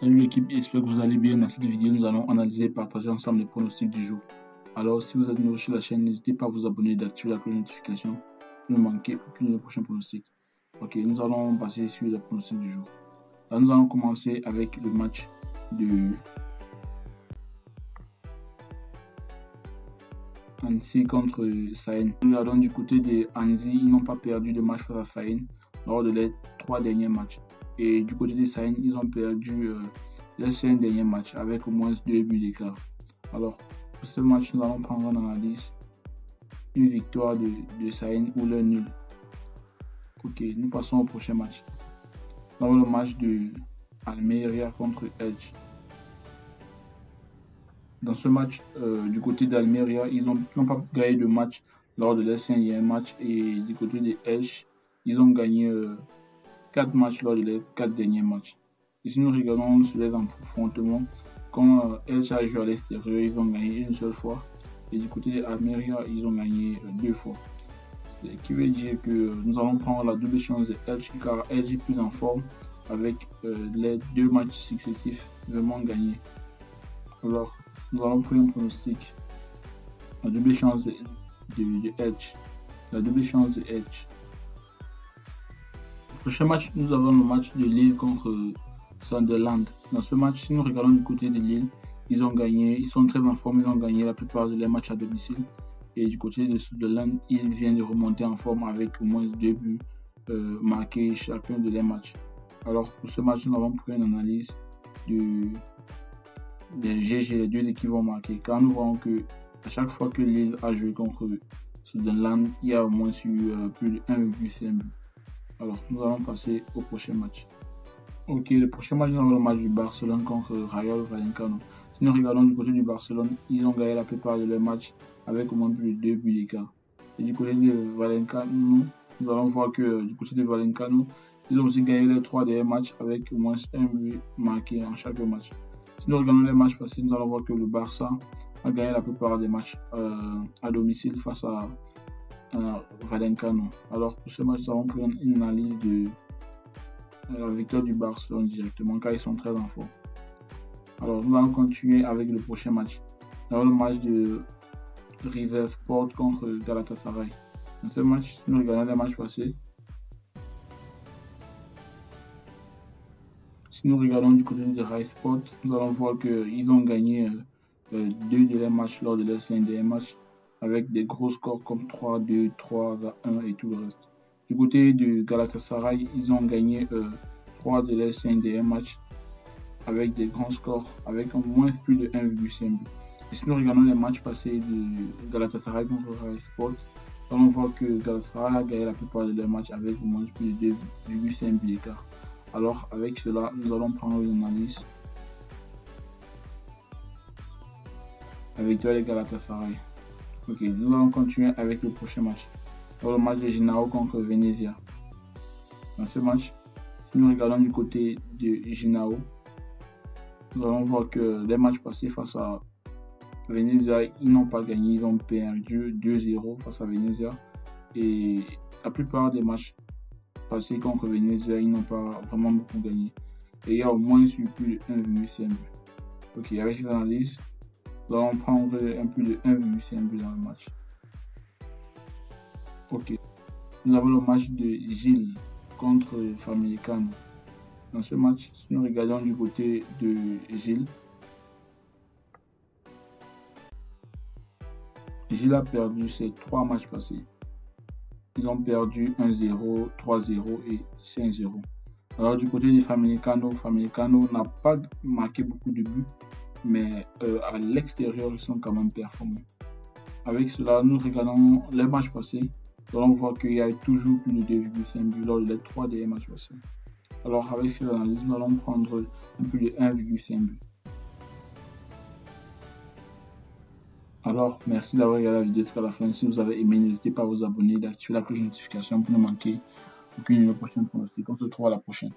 Salut l'équipe, j'espère que vous allez bien. Dans cette vidéo, nous allons analyser et partager ensemble les pronostics du jour. Alors, si vous êtes nouveau sur la chaîne, n'hésitez pas à vous abonner et d'activer la cloche de notification pour ne manquer aucune des prochains pronostics. Ok, nous allons passer sur les pronostics du jour. Là, nous allons commencer avec le match de Annecy contre Sahen. Nous regardons du côté de Annecy, ils n'ont pas perdu de match face à Sahen lors de les 3 derniers matchs. Et du côté de Sahen, ils ont perdu les 5 derniers matchs avec au moins 2 buts d'écart. Alors, pour ce match, nous allons prendre en analyse une victoire de Sahen ou le nul. Ok, nous passons au prochain match. Nous avons le match de Almeria contre Elche. Dans ce match, du côté d'Almeria, ils n'ont pas gagné de match lors de leur 5 derniers matchs. Et du côté de Elche, ils ont gagné 4 matchs lors de leurs 4 derniers matchs. Et si nous regardons sur les affrontements, quand Elche a joué à l'extérieur, ils ont gagné une seule fois. Et du côté d'Almeria, ils ont gagné 2 fois. Ce qui veut dire que nous allons prendre la double chance de Elche, car Elche est plus en forme avec les 2 matchs successifs vraiment gagnés. Alors, nous allons prendre un pronostic. La double chance de Elche. La double chance de Elche. Prochain match, nous avons le match de Lille contre Sunderland. Dans ce match, si nous regardons du côté de Lille, ils ont gagné, ils sont très en forme, ils ont gagné la plupart de leurs matchs à domicile. Et du côté de Sunderland, ils viennent de remonter en forme avec au moins 2 buts marqués chacun de leurs matchs. Alors pour ce match, nous avons pris une analyse des GG, les 2 équipes vont marquer. Car nous voyons que à chaque fois que Lille a joué contre Sunderland, il y a au moins eu plus de 1,5 but. Alors, nous allons passer au prochain match. Ok, le prochain match, nous avons le match du Barcelone contre Rayo Vallecano. Si nous regardons du côté du Barcelone, ils ont gagné la plupart de leurs matchs avec au moins plus de 2 buts d'écart. Et du côté de Vallecano, nous allons voir que du côté de Vallecano, ils ont aussi gagné les 3 derniers matchs avec au moins 1 but marqué en chaque match. Si nous regardons les matchs passés, nous allons voir que le Barça a gagné la plupart des matchs à domicile face à Vallecano. Alors pour ce match, nous allons prendre une analyse de la victoire du Barcelone directement car ils sont très en forme. Alors nous allons continuer avec le prochain match. Nous avons le match de River Sport contre Galatasaray. Dans ce match, si nous regardons les matchs passés, si nous regardons du côté de River Sport, nous allons voir qu'ils ont gagné 2 de leurs matchs lors de leurs 5 derniers matchs avec des gros scores comme 3-2, 3-1 et tout le reste. Du côté de Galatasaray, ils ont gagné 3 de leurs 5 derniers matchs avec des grands scores, avec au moins plus de 1,5 but. Et si nous regardons les matchs passés de Galatasaray contre River Sport, nous allons voir que Galatasaray a gagné la plupart de leurs matchs avec au moins plus de 2,5 buts d'écart. Alors avec cela, nous allons prendre une analyse avec les Galatasaray. Ok, nous allons continuer avec le prochain match. Le match de Ginao contre Venezia. Dans ce match, si nous regardons du côté de Ginao, nous allons voir que les matchs passés face à Venezia, ils n'ont pas gagné, ils ont perdu 2-0 face à Venezia. Et la plupart des matchs passés contre Venezia, ils n'ont pas vraiment beaucoup gagné. Et il y a au moins eu plus de 1,5 but. Ok, avec cette analyse, nous allons prendre un plus de 1,5 but dans le match. Ok, nous avons le match de Gilles contre Famalicão. Dans ce match, si nous regardons du côté de Gilles, Gilles a perdu ses 3 matchs passés. Ils ont perdu 1-0, 3-0 et 5-0. Alors du côté de Famalicão n'a pas marqué beaucoup de buts, mais à l'extérieur, ils sont quand même performants. Avec cela, nous regardons les matchs passés. Nous allons voir qu'il y a toujours plus de 2,5 buts lors des 3 derniers matchs passés. Alors avec cette analyse, nous allons prendre un peu de 1,5 but. Alors, merci d'avoir regardé la vidéo jusqu'à la fin. Si vous avez aimé, n'hésitez pas à vous abonner et d'activer la cloche de notification pour ne manquer aucune de nos prochaines pronostics. On se retrouve à la prochaine.